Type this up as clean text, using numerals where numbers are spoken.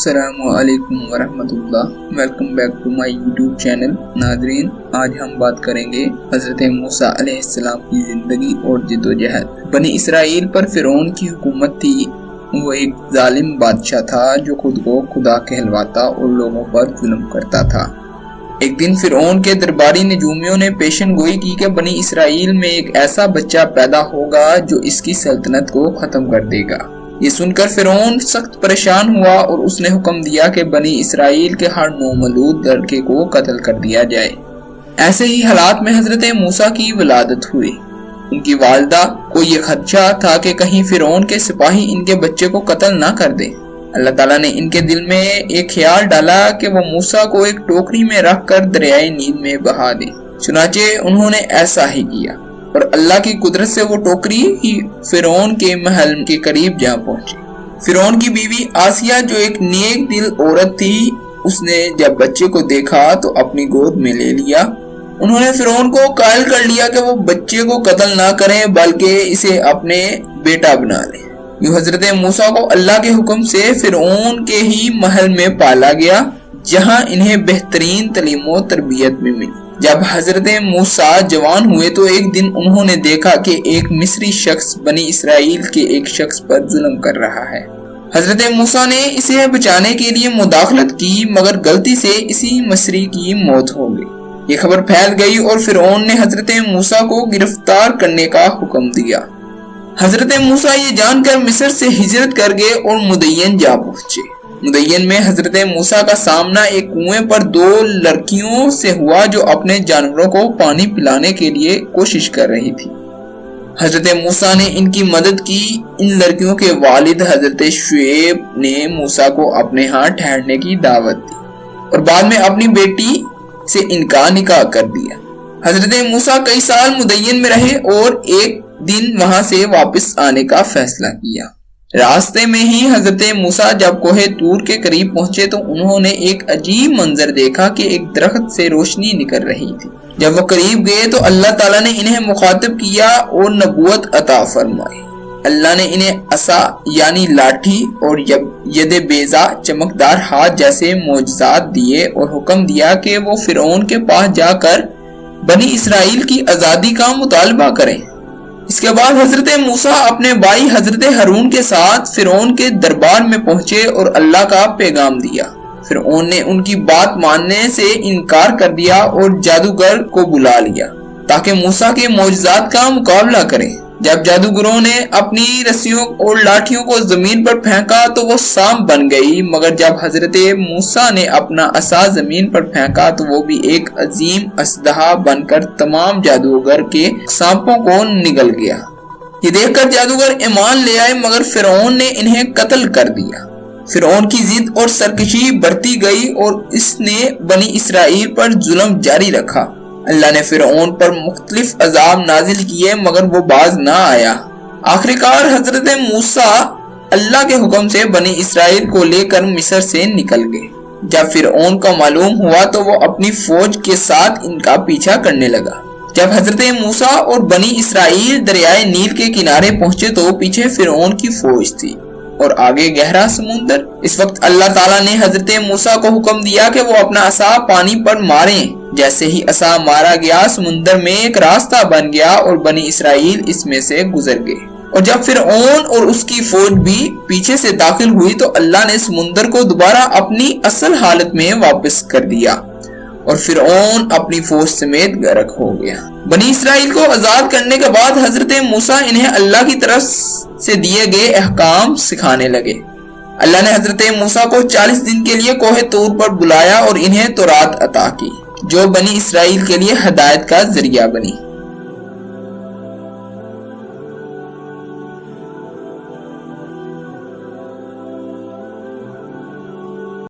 السلام علیکم ورحمۃ اللہ، welcome back to my YouTube channel. ناظرین، آج ہم بات کریں گے حضرت موسیٰ علیہ السلام کی زندگی اور جد و جہد۔ بنی اسرائیل پر فرعون کی حکومت تھی۔ وہ ایک ظالم بادشاہ تھا جو خود کو خدا کہلواتا اور لوگوں پر ظلم کرتا تھا۔ ایک دن فرعون کے درباری نجومیوں نے پیشن گوئی کی کہ بنی اسرائیل میں ایک ایسا بچہ پیدا ہوگا جو اس کی سلطنت کو ختم کر دے گا۔ یہ سن کر فرعون سخت پریشان ہوا اور اس نے حکم دیا کہ بنی اسرائیل کے ہر نومولود لڑکے کو قتل کر دیا جائے۔ ایسے ہی حالات میں حضرت موسیٰ کی ولادت ہوئی۔ ان کی والدہ کو یہ خدشہ تھا کہ کہیں فرعون کے سپاہی ان کے بچے کو قتل نہ کر دیں۔ اللہ تعالیٰ نے ان کے دل میں ایک خیال ڈالا کہ وہ موسیٰ کو ایک ٹوکری میں رکھ کر دریائے نیل میں بہا دیں۔ چنانچہ انہوں نے ایسا ہی کیا اور اللہ کی قدرت سے وہ ٹوکری ہی فرعون کے محل کے قریب جا پہنچی۔ فرعون کی بیوی آسیہ جو ایک نیک دل عورت تھی، اس نے جب بچے کو دیکھا تو اپنی گود میں لے لیا۔ انہوں نے فرعون کو قائل کر لیا کہ وہ بچے کو قتل نہ کریں بلکہ اسے اپنے بیٹا بنا لیں۔ یوں حضرت موسیٰ کو اللہ کے حکم سے فرعون کے ہی محل میں پالا گیا، جہاں انہیں بہترین تعلیم و تربیت میں ملی۔ جب حضرت موسیٰ جوان ہوئے تو ایک دن انہوں نے دیکھا کہ ایک مصری شخص بنی اسرائیل کے ایک شخص پر ظلم کر رہا ہے۔ حضرت موسیٰ نے اسے بچانے کے لیے مداخلت کی، مگر غلطی سے اسی مصری کی موت ہو گئی۔ یہ خبر پھیل گئی اور فرعون نے حضرت موسیٰ کو گرفتار کرنے کا حکم دیا۔ حضرت موسیٰ یہ جان کر مصر سے ہجرت کر گئے اور مدین جا پہنچے۔ مدین میں حضرت موسیٰ کا سامنا ایک کنویں پر دو لڑکیوں سے ہوا جو اپنے جانوروں کو پانی پلانے کے لیے کوشش کر رہی تھی۔ حضرت موسیٰ نے ان کی مدد کی۔ ان لڑکیوں کے والد حضرت شعیب نے موسیٰ کو اپنے ہاں ٹھہرنے کی دعوت دی اور بعد میں اپنی بیٹی سے ان کا نکاح کر دیا۔ حضرت موسیٰ کئی سال مدین میں رہے اور ایک دن وہاں سے واپس آنے کا فیصلہ کیا۔ راستے میں ہی حضرت موسیٰ جب کوہ طور کے قریب پہنچے تو انہوں نے ایک عجیب منظر دیکھا کہ ایک درخت سے روشنی نکل رہی تھی۔ جب وہ قریب گئے تو اللہ تعالیٰ نے انہیں مخاطب کیا اور نبوت عطا فرمائی۔ اللہ نے انہیں عصا یعنی لاٹھی اور ید بیضا چمکدار ہاتھ جیسے معجزات دیے اور حکم دیا کہ وہ فرعون کے پاس جا کر بنی اسرائیل کی آزادی کا مطالبہ کریں۔ اس کے بعد حضرت موسیٰ اپنے بھائی حضرت ہارون کے ساتھ فرعون کے دربار میں پہنچے اور اللہ کا پیغام دیا۔ فرعون نے ان کی بات ماننے سے انکار کر دیا اور جادوگر کو بلا لیا تاکہ موسیٰ کے معجزات کا مقابلہ کریں۔ جب جادوگروں نے اپنی رسیوں اور لاٹھیوں کو زمین پر پھینکا تو وہ سانپ بن گئی، مگر جب حضرت موسیٰ نے اپنا عصا زمین پر پھینکا تو وہ بھی ایک عظیم اژدہا بن کر تمام جادوگر کے سانپوں کو نگل گیا۔ یہ دیکھ کر جادوگر ایمان لے آئے، مگر فرعون نے انہیں قتل کر دیا۔ فرعون کی ضد اور سرکشی بڑھتی گئی اور اس نے بنی اسرائیل پر ظلم جاری رکھا۔ اللہ نے فرعون پر مختلف عذاب نازل کیے مگر وہ باز نہ آیا۔ آخرکار حضرت موسیٰ اللہ کے حکم سے بنی اسرائیل کو لے کر مصر سے نکل گئے۔ جب فرعون کو معلوم ہوا تو وہ اپنی فوج کے ساتھ ان کا پیچھا کرنے لگا۔ جب حضرت موسیٰ اور بنی اسرائیل دریائے نیل کے کنارے پہنچے تو پیچھے فرعون کی فوج تھی اور آگے گہرا سمندر۔ اس وقت اللہ تعالیٰ نے حضرت موسیٰ کو حکم دیا کہ وہ اپنا عصا پانی پر ماریں۔ جیسے ہی عصا مارا گیا، سمندر میں ایک راستہ بن گیا اور بنی اسرائیل اس میں سے گزر گئے۔ اور جب فرعون اور اس کی فوج بھی پیچھے سے داخل ہوئی تو اللہ نے سمندر کو دوبارہ اپنی اصل حالت میں واپس کر دیا اور فرعون اپنی فوج سمیت غرق ہو گیا۔ بنی اسرائیل کو آزاد کرنے کے بعد حضرت موسیٰ انہیں اللہ کی طرف سے دیے گئے احکام سکھانے لگے۔ اللہ نے حضرت موسیٰ کو 40 دن کے لیے کوہ طور پر بلایا اور انہیں تورات عطا کی، جو بنی اسرائیل کے لیے ہدایت کا ذریعہ بنی۔